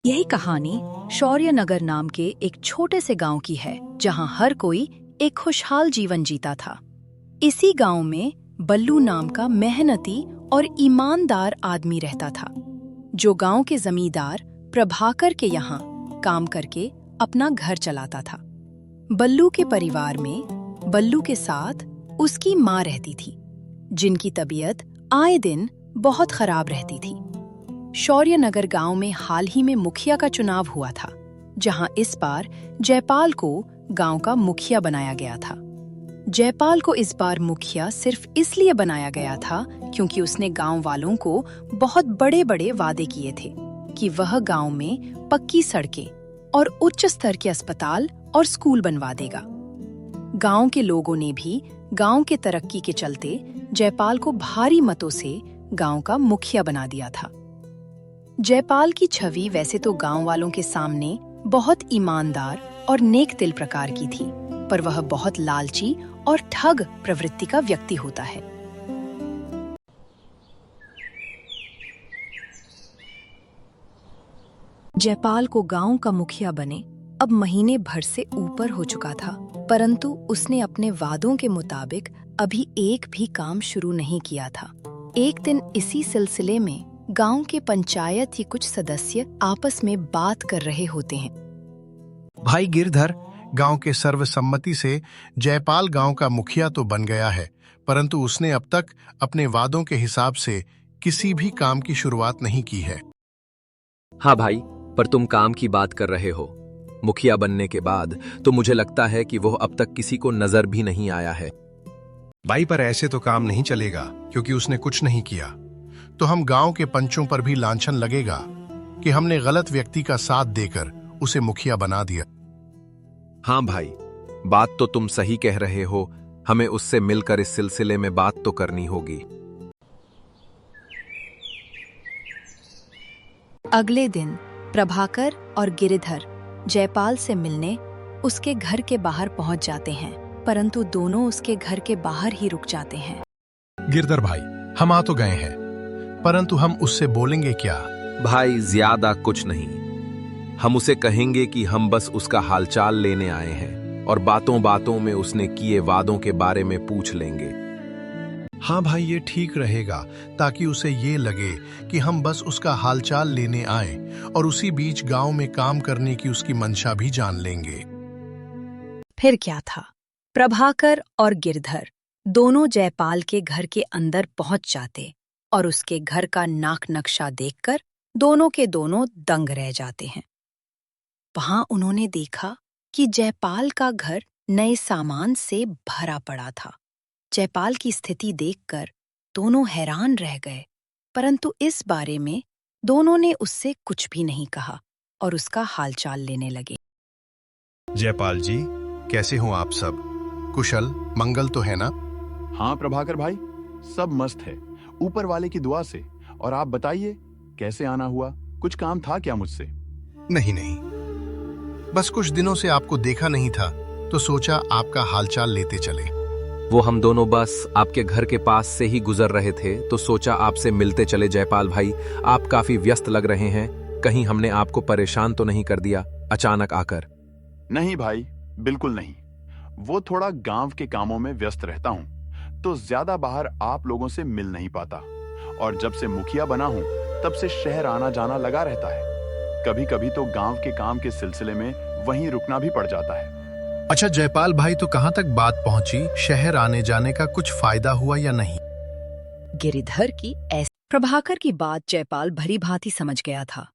यही कहानी शौर्यनगर नाम के एक छोटे से गांव की है, जहां हर कोई एक खुशहाल जीवन जीता था। इसी गांव में बल्लू नाम का मेहनती और ईमानदार आदमी रहता था, जो गांव के जमींदार प्रभाकर के यहाँ काम करके अपना घर चलाता था। बल्लू के परिवार में बल्लू के साथ उसकी माँ रहती थी, जिनकी तबीयत आए दिन बहुत खराब रहती थी। शौर्यनगर गांव में हाल ही में मुखिया का चुनाव हुआ था, जहां इस बार जयपाल को गांव का मुखिया बनाया गया था। जयपाल को इस बार मुखिया सिर्फ इसलिए बनाया गया था क्योंकि उसने गांव वालों को बहुत बड़े बड़े वादे किए थे कि वह गांव में पक्की सड़कें और उच्च स्तर के अस्पताल और स्कूल बनवा देगा। गांव के लोगों ने भी गांव के तरक्की के चलते जयपाल को भारी मतों से गांव का मुखिया बना दिया था। जयपाल की छवि वैसे तो गांव वालों के सामने बहुत ईमानदार और नेक दिल प्रकार की थी, पर वह बहुत लालची और ठग प्रवृत्ति का व्यक्ति होता है। जयपाल को गांव का मुखिया बने अब महीने भर से ऊपर हो चुका था, परंतु उसने अपने वादों के मुताबिक अभी एक भी काम शुरू नहीं किया था। एक दिन इसी सिलसिले में गांव के पंचायत के कुछ सदस्य आपस में बात कर रहे होते हैं। भाई गिरधर, गांव के सर्वसम्मति से जयपाल गांव का मुखिया तो बन गया है, परंतु उसने अब तक अपने वादों के हिसाब से किसी भी काम की शुरुआत नहीं की है। हाँ भाई, पर तुम काम की बात कर रहे हो। मुखिया बनने के बाद तो मुझे लगता है कि वो अब तक किसी को नजर भी नहीं आया है। भाई, पर ऐसे तो काम नहीं चलेगा, क्योंकि उसने कुछ नहीं किया तो हम गांव के पंचों पर भी लांछन लगेगा कि हमने गलत व्यक्ति का साथ देकर उसे मुखिया बना दिया। हाँ भाई, बात तो तुम सही कह रहे हो। हमें उससे मिलकर इस सिलसिले में बात तो करनी होगी। अगले दिन प्रभाकर और गिरिधर जयपाल से मिलने उसके घर के बाहर पहुंच जाते हैं, परंतु दोनों उसके घर के बाहर ही रुक जाते हैं। गिरधर भाई, हम आ तो गए हैं, परंतु हम उससे बोलेंगे क्या? भाई, ज्यादा कुछ नहीं। हम उसे कहेंगे कि हम बस उसका हालचाल लेने आए हैं और बातों बातों में उसने किए वादों के बारे में पूछ लेंगे। हाँ भाई, ये ठीक रहेगा, ताकि उसे ये लगे कि हम बस उसका हालचाल लेने आए और उसी बीच गांव में काम करने की उसकी मंशा भी जान लेंगे। फिर क्या था, प्रभाकर और गिरधर दोनों जयपाल के घर के अंदर पहुंच जाते और उसके घर का नाक नक्शा देखकर दोनों के दोनों दंग रह जाते हैं। वहां उन्होंने देखा कि जयपाल का घर नए सामान से भरा पड़ा था। जयपाल की स्थिति देखकर दोनों हैरान रह गए, परंतु इस बारे में दोनों ने उससे कुछ भी नहीं कहा और उसका हालचाल लेने लगे। जयपाल जी, कैसे हो आप सब? कुशल मंगल तो है ना? हाँ प्रभाकर भाई, सब मस्त है ऊपर वाले की दुआ से। और आप बताइए, कैसे आना हुआ? कुछ काम था क्या मुझसे? नहीं नहीं, बस कुछ दिनों से आपको देखा नहीं था तो सोचा आपका हालचाल लेते चले। वो हम दोनों बस आपके घर के पास से ही गुजर रहे थे तो सोचा आपसे मिलते चले। जयपाल भाई, आप काफी व्यस्त लग रहे हैं, कहीं हमने आपको परेशान तो नहीं कर दिया अचानक आकर? नहीं भाई, बिल्कुल नहीं। वो थोड़ा गांव के कामों में व्यस्त रहता हूँ, तो ज्यादा बाहर आप लोगों से मिल नहीं पाता। और जब से मुखिया बना हूँ तब से शहर आना जाना लगा रहता है। कभी कभी तो गांव के काम के सिलसिले में वहीं रुकना भी पड़ जाता है। अच्छा जयपाल भाई, तो कहाँ तक बात पहुंची? शहर आने जाने का कुछ फायदा हुआ या नहीं? गिरिधर की ऐसी प्रभाकर की बात जयपाल भली भांति समझ गया था,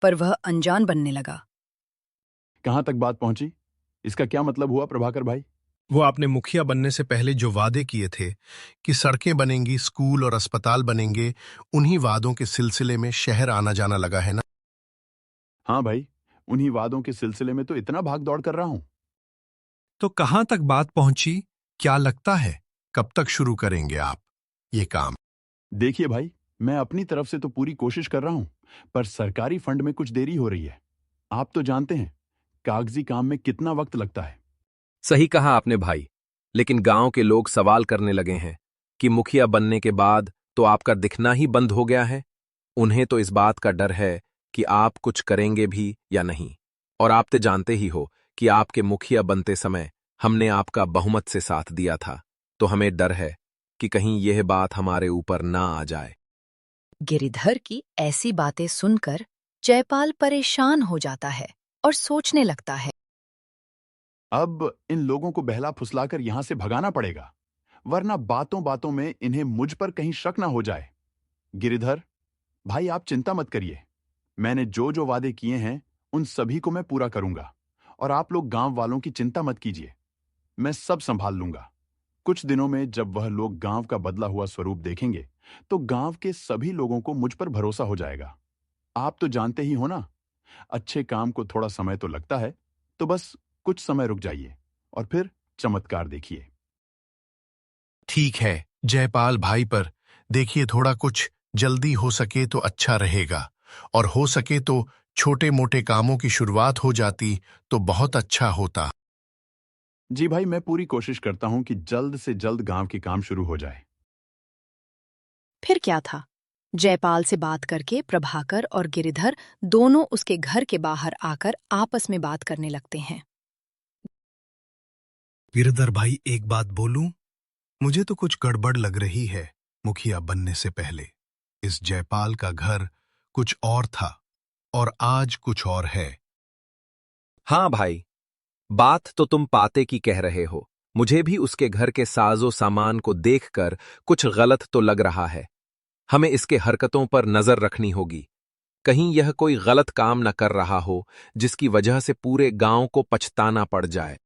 पर वह अनजान बनने लगा। कहाँ तक बात पहुंची? इसका क्या मतलब हुआ प्रभाकर भाई? वो आपने मुखिया बनने से पहले जो वादे किए थे कि सड़कें बनेंगी, स्कूल और अस्पताल बनेंगे, उन्हीं वादों के सिलसिले में शहर आना जाना लगा है ना? हाँ भाई, उन्हीं वादों के सिलसिले में तो इतना भाग दौड़ कर रहा हूँ। तो कहाँ तक बात पहुंची? क्या लगता है कब तक शुरू करेंगे आप ये काम? देखिए भाई, मैं अपनी तरफ से तो पूरी कोशिश कर रहा हूँ, पर सरकारी फंड में कुछ देरी हो रही है। आप तो जानते हैं कागजी काम में कितना वक्त लगता है। सही कहा आपने भाई, लेकिन गांव के लोग सवाल करने लगे हैं कि मुखिया बनने के बाद तो आपका दिखना ही बंद हो गया है। उन्हें तो इस बात का डर है कि आप कुछ करेंगे भी या नहीं। और आप तो जानते ही हो कि आपके मुखिया बनते समय हमने आपका बहुमत से साथ दिया था, तो हमें डर है कि कहीं यह बात हमारे ऊपर ना आ जाए। गिरिधर की ऐसी बातें सुनकर जयपाल परेशान हो जाता है और सोचने लगता है। अब इन लोगों को बहला फुसलाकर यहां से भगाना पड़ेगा, वरना बातों बातों में इन्हें मुझ पर कहीं शक ना हो जाए। गिरिधर भाई, आप चिंता मत करिए। मैंने जो जो वादे किए हैं उन सभी को मैं पूरा करूंगा, और आप लोग गांव वालों की चिंता मत कीजिए। मैं सब संभाल लूंगा। कुछ दिनों में जब वह लोग गांव का बदला हुआ स्वरूप देखेंगे तो गांव के सभी लोगों को मुझ पर भरोसा हो जाएगा। आप तो जानते ही हो ना, अच्छे काम को थोड़ा समय तो लगता है, तो बस कुछ समय रुक जाइए और फिर चमत्कार देखिए। ठीक है जयपाल भाई, पर देखिए थोड़ा कुछ जल्दी हो सके तो अच्छा रहेगा, और हो सके तो छोटे मोटे कामों की शुरुआत हो जाती तो बहुत अच्छा होता। जी भाई, मैं पूरी कोशिश करता हूं कि जल्द से जल्द गांव के काम शुरू हो जाए। फिर क्या था, जयपाल से बात करके प्रभाकर और गिरिधर दोनों उसके घर के बाहर आकर आपस में बात करने लगते हैं। गिरधर भाई, एक बात बोलूं? मुझे तो कुछ गड़बड़ लग रही है। मुखिया बनने से पहले इस जयपाल का घर कुछ और था और आज कुछ और है। हाँ भाई, बात तो तुम पाते की कह रहे हो। मुझे भी उसके घर के साजो सामान को देखकर कुछ गलत तो लग रहा है। हमें इसके हरकतों पर नजर रखनी होगी। कहीं यह कोई गलत काम न कर रहा हो जिसकी वजह से पूरे गांव को पछताना पड़ जाए।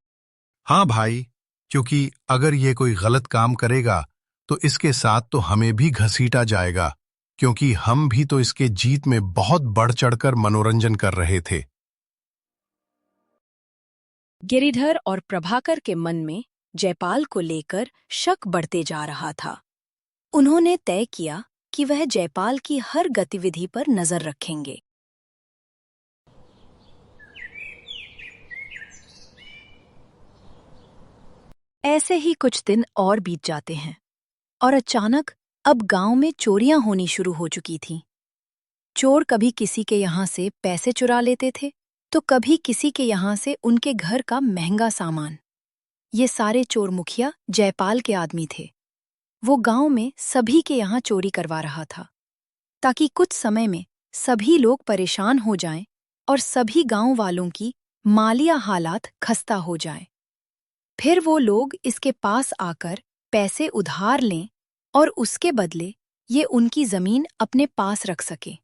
हाँ भाई, क्योंकि अगर ये कोई गलत काम करेगा तो इसके साथ तो हमें भी घसीटा जाएगा, क्योंकि हम भी तो इसके जीत में बहुत बढ़ चढ़कर मनोरंजन कर रहे थे। गिरिधर और प्रभाकर के मन में जयपाल को लेकर शक बढ़ते जा रहा था। उन्होंने तय किया कि वह जयपाल की हर गतिविधि पर नजर रखेंगे। ऐसे ही कुछ दिन और बीत जाते हैं और अचानक अब गांव में चोरियां होनी शुरू हो चुकी थीं। चोर कभी किसी के यहाँ से पैसे चुरा लेते थे, तो कभी किसी के यहाँ से उनके घर का महंगा सामान। ये सारे चोर मुखिया जयपाल के आदमी थे। वो गांव में सभी के यहाँ चोरी करवा रहा था, ताकि कुछ समय में सभी लोग परेशान हो जाएं और सभी गांव वालों की मालिया हालात खस्ता हो जाए। फिर वो लोग इसके पास आकर पैसे उधार लें और उसके बदले ये उनकी जमीन अपने पास रख सके।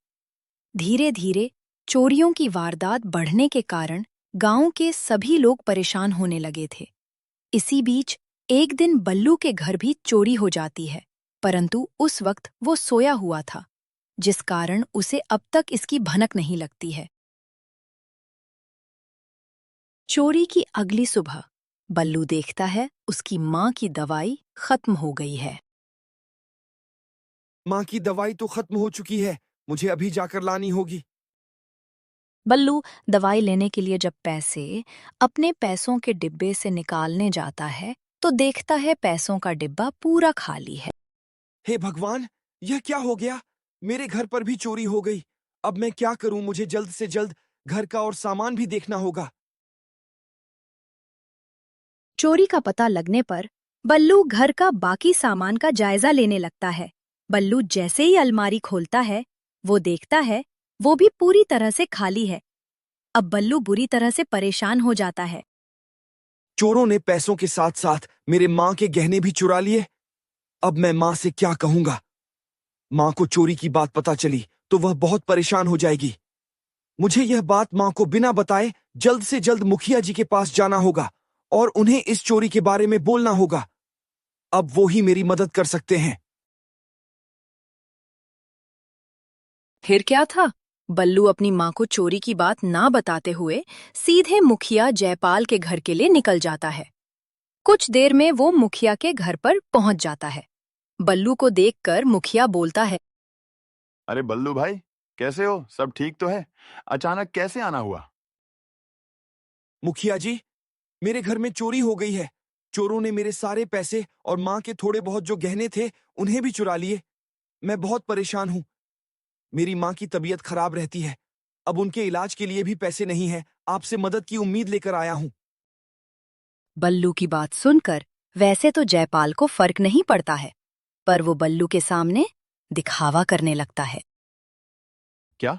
धीरे धीरे चोरियों की वारदात बढ़ने के कारण गांव के सभी लोग परेशान होने लगे थे। इसी बीच एक दिन बल्लू के घर भी चोरी हो जाती है, परंतु उस वक्त वो सोया हुआ था, जिस कारण उसे अब तक इसकी भनक नहीं लगती है। चोरी की अगली सुबह बल्लू देखता है उसकी माँ की दवाई खत्म हो गई है। माँ की दवाई तो खत्म हो चुकी है, मुझे अभी जाकर लानी होगी। बल्लू दवाई लेने के लिए जब पैसे अपने पैसों के डिब्बे से निकालने जाता है, तो देखता है पैसों का डिब्बा पूरा खाली है। हे भगवान, यह क्या हो गया? मेरे घर पर भी चोरी हो गई। अब मैं क्या करूं? मुझे जल्द से जल्द घर का और सामान भी देखना होगा। चोरी का पता लगने पर बल्लू घर का बाकी सामान का जायजा लेने लगता है। बल्लू जैसे ही अलमारी खोलता है, वो देखता है वो भी पूरी तरह से खाली है। अब बल्लू बुरी तरह से परेशान हो जाता है। चोरों ने पैसों के साथ साथ मेरे माँ के गहने भी चुरा लिए। अब मैं माँ से क्या कहूंगा? माँ को चोरी की बात पता चली तो वह बहुत परेशान हो जाएगी। मुझे यह बात माँ को बिना बताए जल्द से जल्द मुखिया जी के पास जाना होगा और उन्हें इस चोरी के बारे में बोलना होगा। अब वो ही मेरी मदद कर सकते हैं। फिर क्या था, बल्लू अपनी माँ को चोरी की बात ना बताते हुए सीधे मुखिया जयपाल के घर के लिए निकल जाता है। कुछ देर में वो मुखिया के घर पर पहुंच जाता है। बल्लू को देखकर मुखिया बोलता है। अरे बल्लू भाई, कैसे हो? सब ठीक तो है? अचानक कैसे आना हुआ? मुखिया जी, मेरे घर में चोरी हो गई है। चोरों ने मेरे सारे पैसे और माँ के थोड़े बहुत जो गहने थे उन्हें भी चुरा लिए। मैं बहुत परेशान हूँ। मेरी माँ की तबीयत खराब रहती है अब उनके इलाज के लिए भी पैसे नहीं हैं। आपसे मदद की उम्मीद लेकर आया हूँ। बल्लू की बात सुनकर वैसे तो जयपाल को फर्क नहीं पड़ता है, पर वो बल्लू के सामने दिखावा करने लगता है। क्या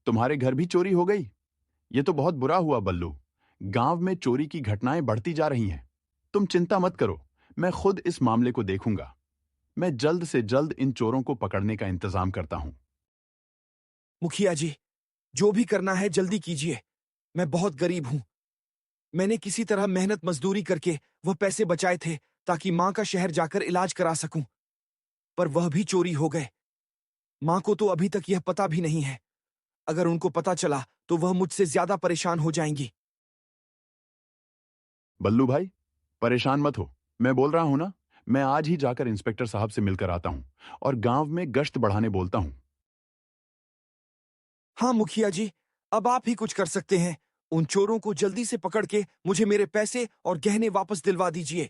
तुम्हारे घर भी चोरी हो गई? ये तो बहुत बुरा हुआ बल्लू। गांव में चोरी की घटनाएं बढ़ती जा रही हैं। तुम चिंता मत करो, मैं खुद इस मामले को देखूंगा। मैं जल्द से जल्द इन चोरों को पकड़ने का इंतजाम करता हूं। मुखिया जी, जो भी करना है जल्दी कीजिए। मैं बहुत गरीब हूँ। मैंने किसी तरह मेहनत मजदूरी करके वह पैसे बचाए थे ताकि माँ का शहर जाकर इलाज करा सकूं, पर वह भी चोरी हो गए। माँ को तो अभी तक यह पता भी नहीं है। अगर उनको पता चला तो वह मुझसे ज्यादा परेशान हो जाएंगी। बल्लू भाई, परेशान मत हो। मैं बोल रहा हूं ना, मैं आज ही जाकर इंस्पेक्टर साहब से मिलकर आता हूं और गांव में गश्त बढ़ाने बोलता हूं। हाँ मुखिया जी, अब आप ही कुछ कर सकते हैं। उन चोरों को जल्दी से पकड़ के मुझे मेरे पैसे और गहने वापस दिलवा दीजिए।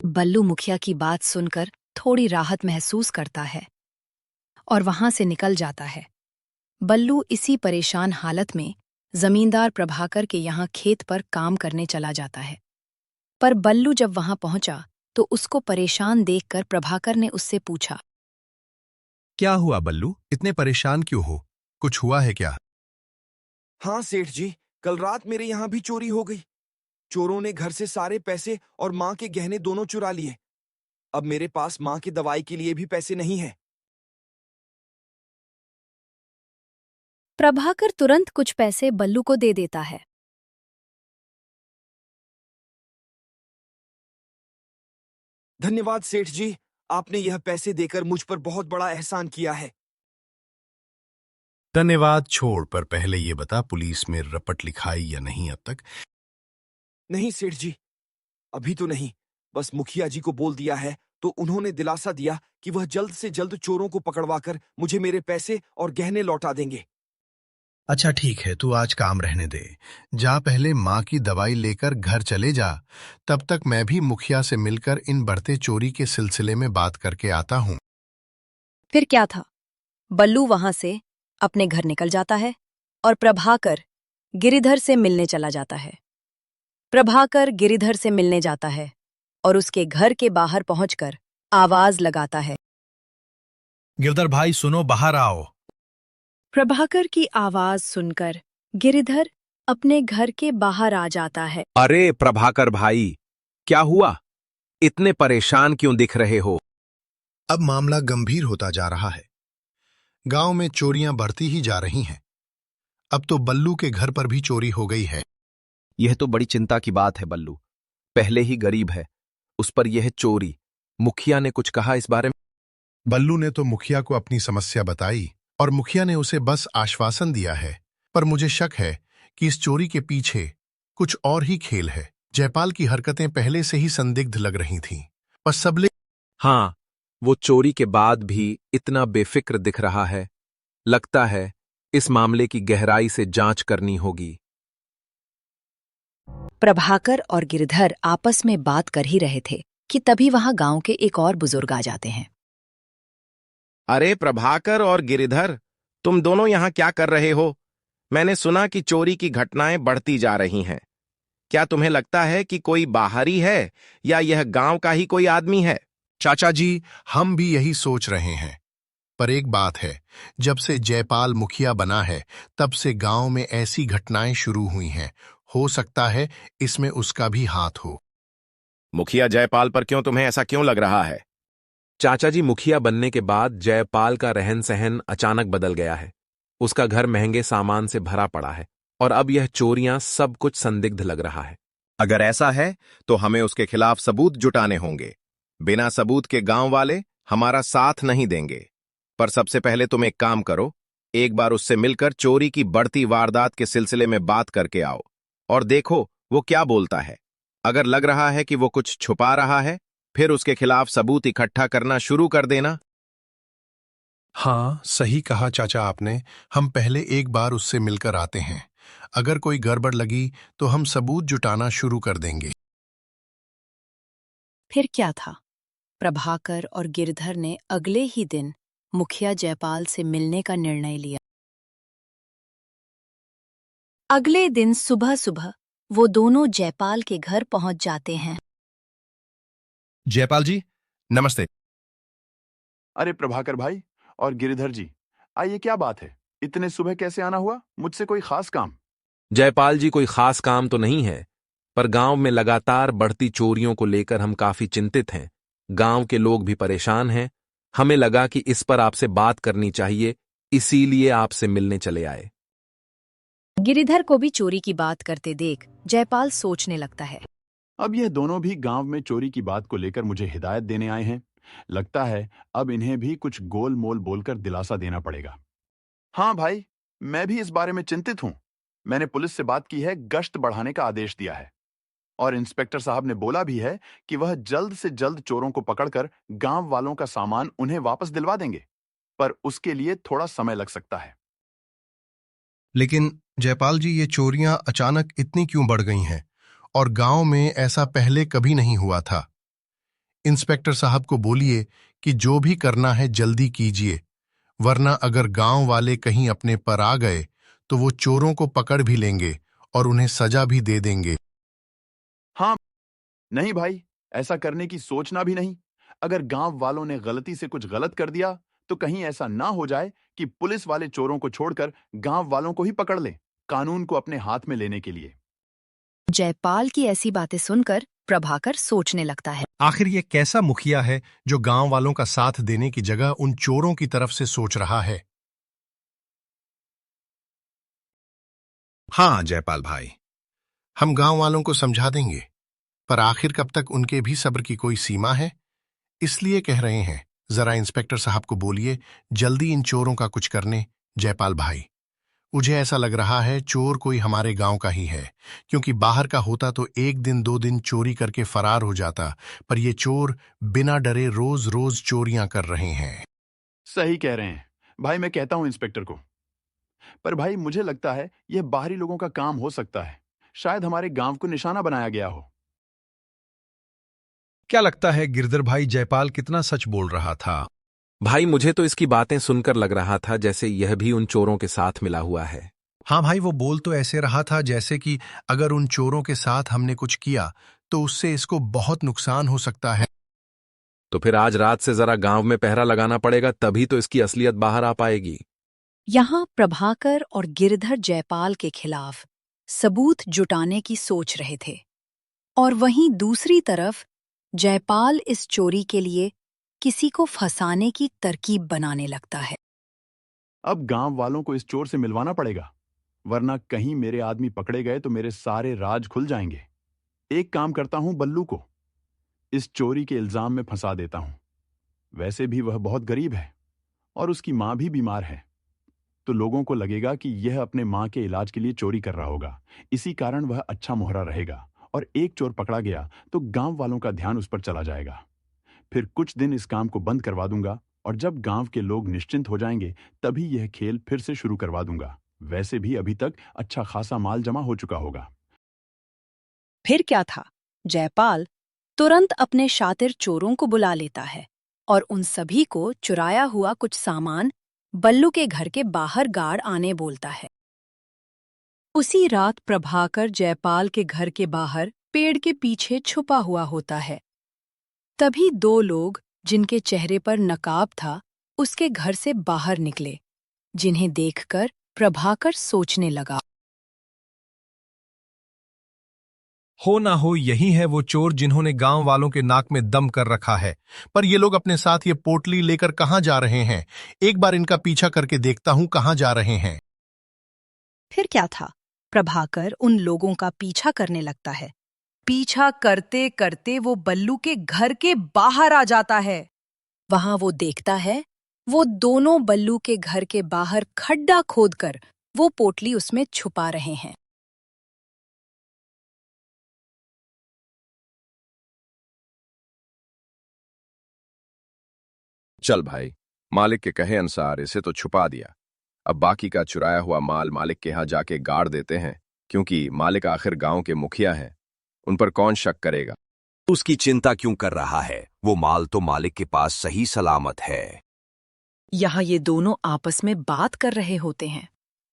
बल्लू मुखिया की बात सुनकर थोड़ी राहत महसूस करता है और वहां से निकल जाता है। बल्लू इसी परेशान हालत में जमींदार प्रभाकर के यहाँ खेत पर काम करने चला जाता है। पर बल्लू जब वहां पहुंचा तो उसको परेशान देखकर प्रभाकर ने उससे पूछा। क्या हुआ बल्लू, इतने परेशान क्यों हो? कुछ हुआ है क्या? हाँ सेठ जी, कल रात मेरे यहाँ भी चोरी हो गई। चोरों ने घर से सारे पैसे और माँ के गहने दोनों चुरा लिए। अब मेरे पास माँ की दवाई के लिए भी पैसे नहीं हैं। प्रभाकर तुरंत कुछ पैसे बल्लू को दे देता है। धन्यवाद सेठ जी, आपने यह पैसे देकर मुझ पर बहुत बड़ा एहसान किया है। धन्यवाद छोड़, पर पहले ये बता, पुलिस में रपट लिखाई या नहीं अब तक? नहीं सेठ जी, अभी तो नहीं। बस मुखिया जी को बोल दिया है तो उन्होंने दिलासा दिया कि वह जल्द से जल्द चोरों को पकड़वाकर मुझे मेरे पैसे और गहने लौटा देंगे। अच्छा ठीक है, तू आज काम रहने दे। जा पहले माँ की दवाई लेकर घर चले जा। तब तक मैं भी मुखिया से मिलकर इन बढ़ते चोरी के सिलसिले में बात करके आता हूँ। फिर क्या था, बल्लू वहां से अपने घर निकल जाता है और प्रभाकर गिरिधर से मिलने चला जाता है। प्रभाकर गिरिधर से मिलने जाता है और उसके घर के बाहर पहुंचकर आवाज लगाता है। गिरधर भाई सुनो, बाहर आओ। प्रभाकर की आवाज सुनकर गिरिधर अपने घर के बाहर आ जाता है। अरे प्रभाकर भाई, क्या हुआ? इतने परेशान क्यों दिख रहे हो? अब मामला गंभीर होता जा रहा है। गांव में चोरियां बढ़ती ही जा रही हैं। अब तो बल्लू के घर पर भी चोरी हो गई है। यह तो बड़ी चिंता की बात है बल्लू। पहले ही गरीब है, उस पर यह चोरी। मुखिया ने कुछ कहा इस बारे में? बल्लू ने तो मुखिया को अपनी समस्या बताई और मुखिया ने उसे बस आश्वासन दिया है, पर मुझे शक है कि इस चोरी के पीछे कुछ और ही खेल है। जयपाल की हरकतें पहले से ही संदिग्ध लग रही थीं, पर सबले हाँ, वो चोरी के बाद भी इतना बेफिक्र दिख रहा है। लगता है इस मामले की गहराई से जांच करनी होगी। प्रभाकर और गिरधर आपस में बात कर ही रहे थे कि तभी वहां गांव के एक और बुजुर्ग आ जाते हैं। अरे प्रभाकर और गिरिधर, तुम दोनों यहाँ क्या कर रहे हो? मैंने सुना कि चोरी की घटनाएं बढ़ती जा रही हैं। क्या तुम्हें लगता है कि कोई बाहरी है या यह गांव का ही कोई आदमी है? चाचा जी, हम भी यही सोच रहे हैं। पर एक बात है, जब से जयपाल मुखिया बना है तब से गांव में ऐसी घटनाएं शुरू हुई हैं। हो सकता है इसमें उसका भी हाथ हो। मुखिया जयपाल पर तुम्हें ऐसा क्यों लग रहा है? चाचा जी, मुखिया बनने के बाद जयपाल का रहन सहन अचानक बदल गया है। उसका घर महंगे सामान से भरा पड़ा है और अब यह चोरियां, सब कुछ संदिग्ध लग रहा है। अगर ऐसा है तो हमें उसके खिलाफ सबूत जुटाने होंगे। बिना सबूत के गांव वाले हमारा साथ नहीं देंगे। पर सबसे पहले तुम एक काम करो, एक बार उससे मिलकर चोरी की बढ़ती वारदात के सिलसिले में बात करके आओ और देखो वो क्या बोलता है। अगर लग रहा है कि वो कुछ छुपा रहा है, फिर उसके खिलाफ सबूत इकट्ठा करना शुरू कर देना। हाँ, सही कहा चाचा आपने। हम पहले एक बार उससे मिलकर आते हैं। अगर कोई गड़बड़ लगी तो हम सबूत जुटाना शुरू कर देंगे। फिर क्या था, प्रभाकर और गिरधर ने अगले ही दिन मुखिया जयपाल से मिलने का निर्णय लिया। अगले दिन सुबह सुबह वो दोनों जयपाल के घर पहुंच जाते हैं। जयपाल जी, नमस्ते। अरे प्रभाकर भाई और गिरिधर जी, आइए, क्या बात है? इतने सुबह कैसे आना हुआ? मुझसे कोई खास काम? जयपाल जी, कोई खास काम तो नहीं है, पर गांव में लगातार बढ़ती चोरियों को लेकर हम काफी चिंतित हैं। गांव के लोग भी परेशान हैं। हमें लगा कि इस पर आपसे बात करनी चाहिए, इसीलिए आपसे मिलने चले आए। गिरिधर को भी चोरी की बात करते देख जयपाल सोचने लगता है। अब यह दोनों भी गांव में चोरी की बात को लेकर मुझे हिदायत देने आए हैं। लगता है अब इन्हें भी कुछ गोल मोल बोलकर दिलासा देना पड़ेगा। हाँ भाई, मैं भी इस बारे में चिंतित हूं। मैंने पुलिस से बात की है, गश्त बढ़ाने का आदेश दिया है और इंस्पेक्टर साहब ने बोला भी है कि वह जल्द से जल्द चोरों को पकड़कर गांव वालों का सामान उन्हें वापस दिलवा देंगे, पर उसके लिए थोड़ा समय लग सकता है। लेकिन जयपाल जी, ये चोरियां अचानक इतनी क्यों बढ़ गई हैं? और गांव में ऐसा पहले कभी नहीं हुआ था। इंस्पेक्टर साहब को बोलिए कि जो भी करना है जल्दी कीजिए, वरना अगर गांव वाले कहीं अपने पर आ गए तो वो चोरों को पकड़ भी लेंगे और उन्हें सजा भी दे देंगे। हाँ, नहीं भाई, ऐसा करने की सोचना भी नहीं। अगर गांव वालों ने गलती से कुछ गलत कर दिया तो कहीं ऐसा ना हो जाए कि पुलिस वाले चोरों को छोड़कर गांव वालों को ही पकड़ लें, कानून को अपने हाथ में लेने के लिए। जयपाल की ऐसी बातें सुनकर प्रभाकर सोचने लगता है। आखिर ये कैसा मुखिया है जो गांव वालों का साथ देने की जगह उन चोरों की तरफ से सोच रहा है? हाँ जयपाल भाई, हम गांव वालों को समझा देंगे, पर आखिर कब तक उनके भी सब्र की कोई सीमा है। इसलिए कह रहे हैं, जरा इंस्पेक्टर साहब को बोलिए जल्दी इन चोरों का कुछ करने। जयपाल भाई, मुझे ऐसा लग रहा है चोर कोई हमारे गांव का ही है, क्योंकि बाहर का होता तो एक दिन दो दिन चोरी करके फरार हो जाता, पर ये चोर बिना डरे रोज रोज चोरियां कर रहे हैं। सही कह रहे हैं भाई, मैं कहता हूं इंस्पेक्टर को। पर भाई, मुझे लगता है यह बाहरी लोगों का काम हो सकता है। शायद हमारे गांव को निशाना बनाया गया हो। क्या लगता है गिरधर भाई, जयपाल कितना सच बोल रहा था? भाई, मुझे तो इसकी बातें सुनकर लग रहा था जैसे यह भी उन चोरों के साथ मिला हुआ है। हाँ भाई, वो बोल तो ऐसे रहा था जैसे कि अगर उन चोरों के साथ हमने कुछ किया तो उससे इसको बहुत नुकसान हो सकता है। तो फिर आज रात से जरा गांव में पहरा लगाना पड़ेगा, तभी तो इसकी असलियत बाहर आ पाएगी। यहाँ प्रभाकर और गिरधर जयपाल के खिलाफ सबूत जुटाने की सोच रहे थे, और वहीं दूसरी तरफ जयपाल इस चोरी के लिए किसी को फंसाने की तरकीब बनाने लगता है। अब गांव वालों को इस चोर से मिलवाना पड़ेगा, वरना कहीं मेरे आदमी पकड़े गए तो मेरे सारे राज खुल जाएंगे। एक काम करता हूं, बल्लू को इस चोरी के इल्जाम में फंसा देता हूं। वैसे भी वह बहुत गरीब है और उसकी मां भी बीमार है, तो लोगों को लगेगा कि यह अपने मां के इलाज के लिए चोरी कर रहा होगा। इसी कारण वह अच्छा मोहरा रहेगा, और एक चोर पकड़ा गया तो गांव वालों का ध्यान उस पर चला जाएगा। फिर कुछ दिन इस काम को बंद करवा दूंगा, और जब गांव के लोग निश्चिंत हो जाएंगे तभी यह खेल फिर से शुरू करवा दूंगा। वैसे भी अभी तक अच्छा खासा माल जमा हो चुका होगा। फिर क्या था, जयपाल तुरंत अपने शातिर चोरों को बुला लेता है और उन सभी को चुराया हुआ कुछ सामान बल्लू के घर के बाहर गाड़ आने बोलता है। उसी रात प्रभाकर जयपाल के घर के बाहर पेड़ के पीछे छुपा हुआ होता है। तभी दो लोग, जिनके चेहरे पर नकाब था, उसके घर से बाहर निकले, जिन्हें देखकर प्रभाकर सोचने लगा, हो ना हो यही है वो चोर जिन्होंने गांव वालों के नाक में दम कर रखा है। पर ये लोग अपने साथ ये पोटली लेकर कहां जा रहे हैं? एक बार इनका पीछा करके देखता हूं कहां जा रहे हैं। फिर क्या था, प्रभाकर उन लोगों का पीछा करने लगता है। पीछा करते करते वो बल्लू के घर के बाहर आ जाता है। वहां वो देखता है, वो दोनों बल्लू के घर के बाहर खड्डा खोदकर वो पोटली उसमें छुपा रहे हैं। चल भाई, मालिक के कहे अनुसार इसे तो छुपा दिया। अब बाकी का चुराया हुआ माल मालिक के यहाँ जाके गाड़ देते हैं, क्योंकि मालिक आखिर गांव के मुखिया हैं। उन पर कौन शक करेगा। उसकी चिंता क्यों कर रहा है? वो माल तो मालिक के पास सही सलामत है। यहाँ ये दोनों आपस में बात कर रहे होते हैं।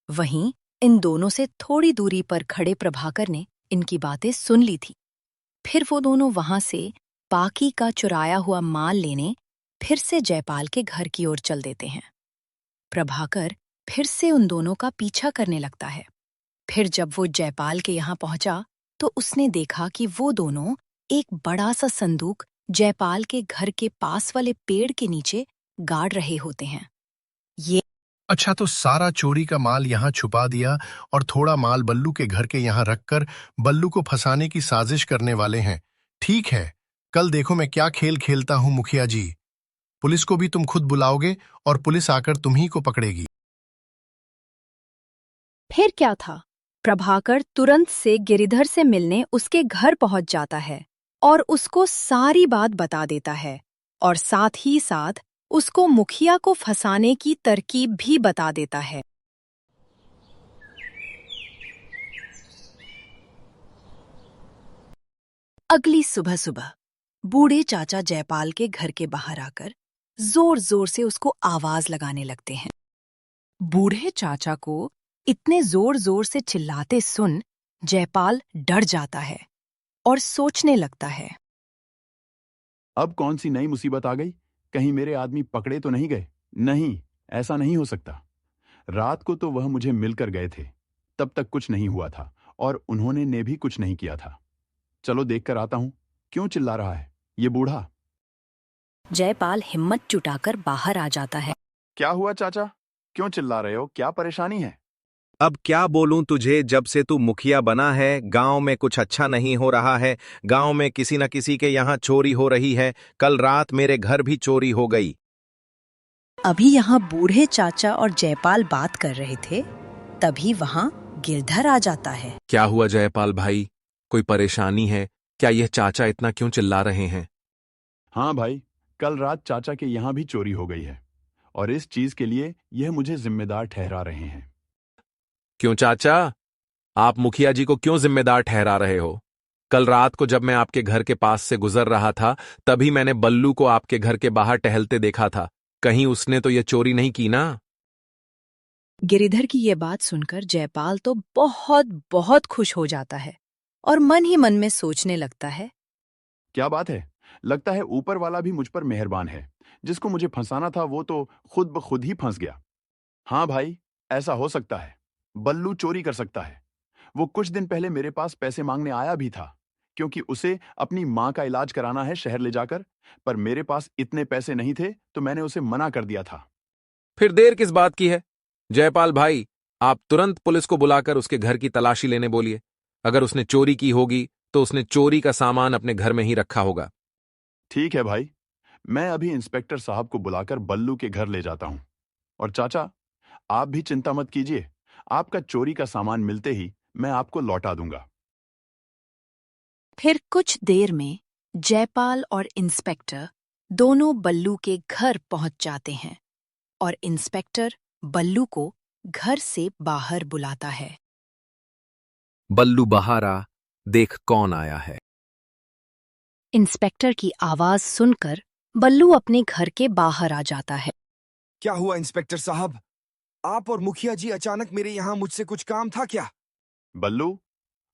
वहीं इन दोनों से थोड़ी दूरी पर खड़े प्रभाकर ने इनकी बातें सुन ली थी। फिर वो दोनों वहां से बाकी का चुराया हुआ माल लेने फिर से जयपाल के घर की ओर चल देते हैं। प्रभाकर फिर से उन दोनों का पीछा करने लगता है। फिर जब वो जयपाल के यहाँ पहुंचा तो उसने देखा कि वो दोनों एक बड़ा सा संदूक जयपाल के घर के पास वाले पेड़ के नीचे गाड़ रहे होते हैं। ये अच्छा, तो सारा चोरी का माल यहाँ छुपा दिया और थोड़ा माल बल्लू के घर के यहाँ रखकर बल्लू को फंसाने की साजिश करने वाले हैं। ठीक है, कल देखो मैं क्या खेल खेलता हूँ मुखिया जी। पुलिस को भी तुम खुद बुलाओगे और पुलिस आकर तुम्ही को पकड़ेगी। फिर क्या था, प्रभाकर तुरंत से गिरिधर से मिलने उसके घर पहुंच जाता है और उसको सारी बात बता देता है और साथ ही साथ उसको मुखिया को फंसाने की तरकीब भी बता देता है। अगली सुबह सुबह बूढ़े चाचा जयपाल के घर के बाहर आकर जोर जोर से उसको आवाज लगाने लगते हैं। बूढ़े चाचा को इतने जोर जोर से चिल्लाते सुन जयपाल डर जाता है और सोचने लगता है, अब कौन सी नई मुसीबत आ गई? कहीं मेरे आदमी पकड़े तो नहीं गए? नहीं, ऐसा नहीं हो सकता। रात को तो वह मुझे मिलकर गए थे, तब तक कुछ नहीं हुआ था और उन्होंने ने भी कुछ नहीं किया था। चलो देखकर आता हूं, क्यों चिल्ला रहा है ये बूढ़ा? जयपाल हिम्मत जुटाकर बाहर आ जाता है। क्या हुआ चाचा? क्यों चिल्ला रहे हो? क्या परेशानी है? अब क्या बोलूं तुझे, जब से तू मुखिया बना है गांव में कुछ अच्छा नहीं हो रहा है। गांव में किसी न किसी के यहाँ चोरी हो रही है। कल रात मेरे घर भी चोरी हो गई। अभी यहाँ बूढ़े चाचा और जयपाल बात कर रहे थे, तभी वहाँ गिरधर आ जाता है। क्या हुआ जयपाल भाई, कोई परेशानी है क्या? यह चाचा इतना क्यों चिल्ला रहे हैं? हाँ भाई, कल रात चाचा के यहाँ भी चोरी हो गई है और इस चीज के लिए यह मुझे जिम्मेदार ठहरा रहे हैं। क्यों चाचा, आप मुखिया जी को क्यों जिम्मेदार ठहरा रहे हो? कल रात को जब मैं आपके घर के पास से गुजर रहा था तभी मैंने बल्लू को आपके घर के बाहर टहलते देखा था। कहीं उसने तो यह चोरी नहीं की ना? गिरिधर की ये बात सुनकर जयपाल तो बहुत बहुत खुश हो जाता है और मन ही मन में सोचने लगता है, क्या बात है, लगता है ऊपर वाला भी मुझ पर मेहरबान है। जिसको मुझे फंसाना था वो तो खुद ब खुद ही फंस गया। हाँ भाई, ऐसा हो सकता है। बल्लू चोरी कर सकता है। वो कुछ दिन पहले मेरे पास पैसे मांगने आया भी था, क्योंकि उसे अपनी माँ का इलाज कराना है शहर ले जाकर। पर मेरे पास इतने पैसे नहीं थे तो मैंने उसे मना कर दिया था। फिर देर किस बात की है? जयपाल भाई, आप तुरंत पुलिस को बुलाकर उसके घर की तलाशी लेने बोलिए। अगर उसने चोरी की होगी तो उसने चोरी का सामान अपने घर में ही रखा होगा। ठीक है भाई, मैं अभी इंस्पेक्टर साहब को बुलाकर बल्लू के घर ले जाता हूं। और चाचा, आप भी चिंता मत कीजिए, आपका चोरी का सामान मिलते ही मैं आपको लौटा दूंगा। फिर कुछ देर में जयपाल और इंस्पेक्टर दोनों बल्लू के घर पहुंच जाते हैं और इंस्पेक्टर बल्लू को घर से बाहर बुलाता है। बल्लू बाहर आ, देख कौन आया है। इंस्पेक्टर की आवाज सुनकर बल्लू अपने घर के बाहर आ जाता है। क्या हुआ इंस्पेक्टर साहब? आप और मुखिया जी अचानक मेरे यहाँ, मुझसे कुछ काम था क्या? बल्लू,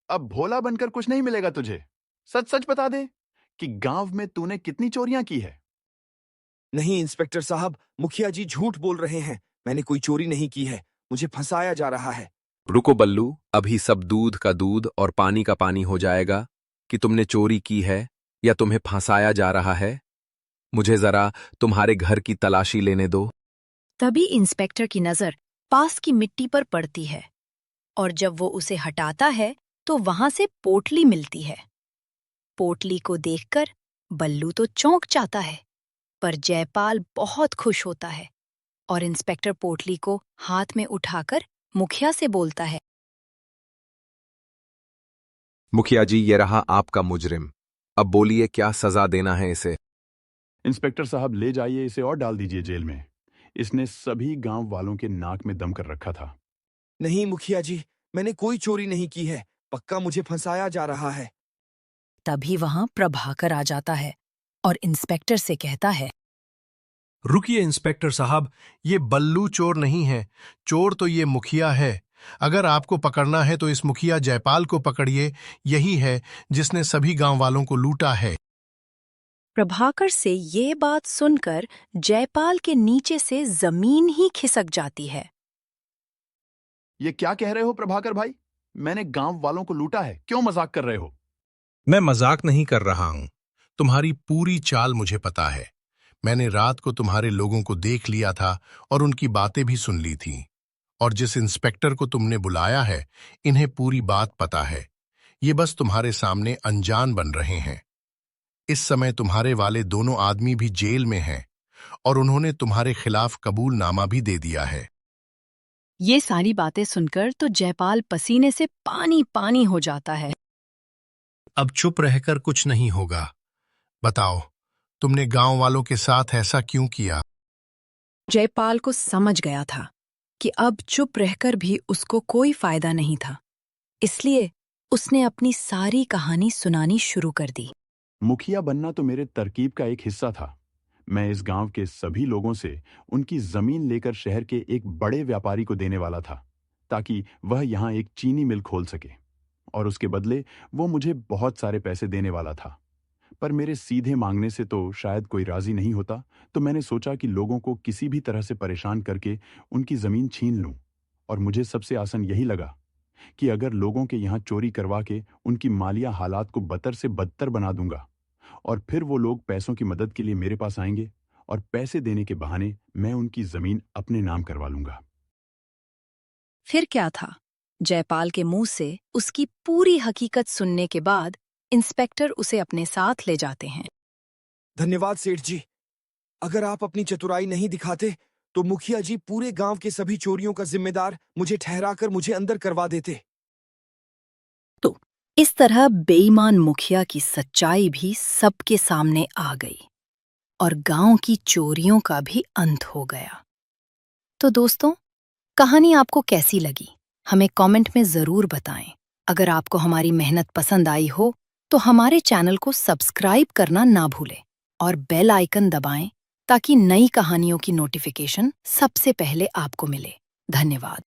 अब भोला बनकर कुछ नहीं मिलेगा तुझे। सच सच बता दे कि गांव में तूने कितनी चोरियां की है। नहीं इंस्पेक्टर साहब, मुखिया जी झूठ बोल रहे हैं। मैंने कोई चोरी नहीं की है। मुझे फंसाया जा रहा है। रुको बल्लू, अभी सब दूध का दूध और पानी का पानी हो जाएगा कि तुमने चोरी की है या तुम्हें फंसाया जा रहा है। मुझे जरा तुम्हारे घर की तलाशी लेने दो। तभी इंस्पेक्टर की नजर पास की मिट्टी पर पड़ती है और जब वो उसे हटाता है तो वहां से पोटली मिलती है। पोटली को देखकर बल्लू तो चौंक जाता है, पर जयपाल बहुत खुश होता है और इंस्पेक्टर पोटली को हाथ में उठाकर मुखिया से बोलता है, मुखिया जी, ये रहा आपका मुजरिम। अब बोलिए क्या सजा देना है इसे? इंस्पेक्टर साहब, ले जाइए इसे और डाल दीजिए जेल में। इसने सभी गांव वालों के नाक में दम कर रखा था। नहीं मुखिया जी, मैंने कोई चोरी नहीं की है। पक्का मुझे फंसाया जा रहा है। तभी वहां प्रभाकर आ जाता है और इंस्पेक्टर से कहता है, रुकिए इंस्पेक्टर साहब, ये बल्लू चोर नहीं है। चोर तो ये मुखिया है। अगर आपको पकड़ना है तो इस मुखिया जयपाल को पकड़िए। यही है जिसने सभी गांव वालों को लूटा है। प्रभाकर से ये बात सुनकर जयपाल के नीचे से जमीन ही खिसक जाती है। ये क्या कह रहे हो प्रभाकर भाई? मैंने गांव वालों को लूटा है, क्यों मजाक कर रहे हो? मैं मजाक नहीं कर रहा हूं। तुम्हारी पूरी चाल मुझे पता है। मैंने रात को तुम्हारे लोगों को देख लिया था और उनकी बातें भी सुन ली थी। और जिस इंस्पेक्टर को तुमने बुलाया है, इन्हें पूरी बात पता है। ये बस तुम्हारे सामने अनजान बन रहे हैं। इस समय तुम्हारे वाले दोनों आदमी भी जेल में हैं और उन्होंने तुम्हारे खिलाफ कबूलनामा भी दे दिया है। ये सारी बातें सुनकर तो जयपाल पसीने से पानी पानी हो जाता है। अब चुप रहकर कुछ नहीं होगा। बताओ, तुमने गांव वालों के साथ ऐसा क्यों किया? जयपाल को समझ गया था कि अब चुप रहकर भी उसको कोई फायदा नहीं था, इसलिए उसने अपनी सारी कहानी सुनानी शुरू कर दी। मुखिया बनना तो मेरे तरकीब का एक हिस्सा था। मैं इस गांव के सभी लोगों से उनकी जमीन लेकर शहर के एक बड़े व्यापारी को देने वाला था, ताकि वह यहां एक चीनी मिल खोल सके। और उसके बदले वो मुझे बहुत सारे पैसे देने वाला था। पर मेरे सीधे मांगने से तो शायद कोई राजी नहीं होता, तो मैंने सोचा कि लोगों को किसी भी तरह से परेशान करके उनकी जमीन छीन लूं। और मुझे सबसे आसान यही लगा कि अगर लोगों के यहाँ चोरी करवा के उनकी मालिया हालात को बदतर से बदतर बना दूंगा, और फिर वो लोग पैसों की मदद के लिए मेरे पास आएंगे और पैसे देने के बहाने मैं उनकी जमीन अपने नाम करवा लूंगा। फिर क्या था? जयपाल के मुंह से उसकी पूरी हकीकत सुनने के बाद इंस्पेक्टर उसे अपने साथ ले जाते हैं। धन्यवाद सेठ जी। अगर आप अपनी चतुराई नहीं दिखाते तो मुखिया जी पूरे गांव के सभी चोरियों का जिम्मेदार मुझे ठहराकर मुझे अंदर करवा देते। तो इस तरह बेईमान मुखिया की सच्चाई भी सबके सामने आ गई और गांव की चोरियों का भी अंत हो गया। तो दोस्तों, कहानी आपको कैसी लगी हमें कमेंट में जरूर बताएं। अगर आपको हमारी मेहनत पसंद आई हो तो हमारे चैनल को सब्सक्राइब करना ना भूलें और बेल आइकन दबाएं ताकि नई कहानियों की नोटिफिकेशन सबसे पहले आपको मिले। धन्यवाद।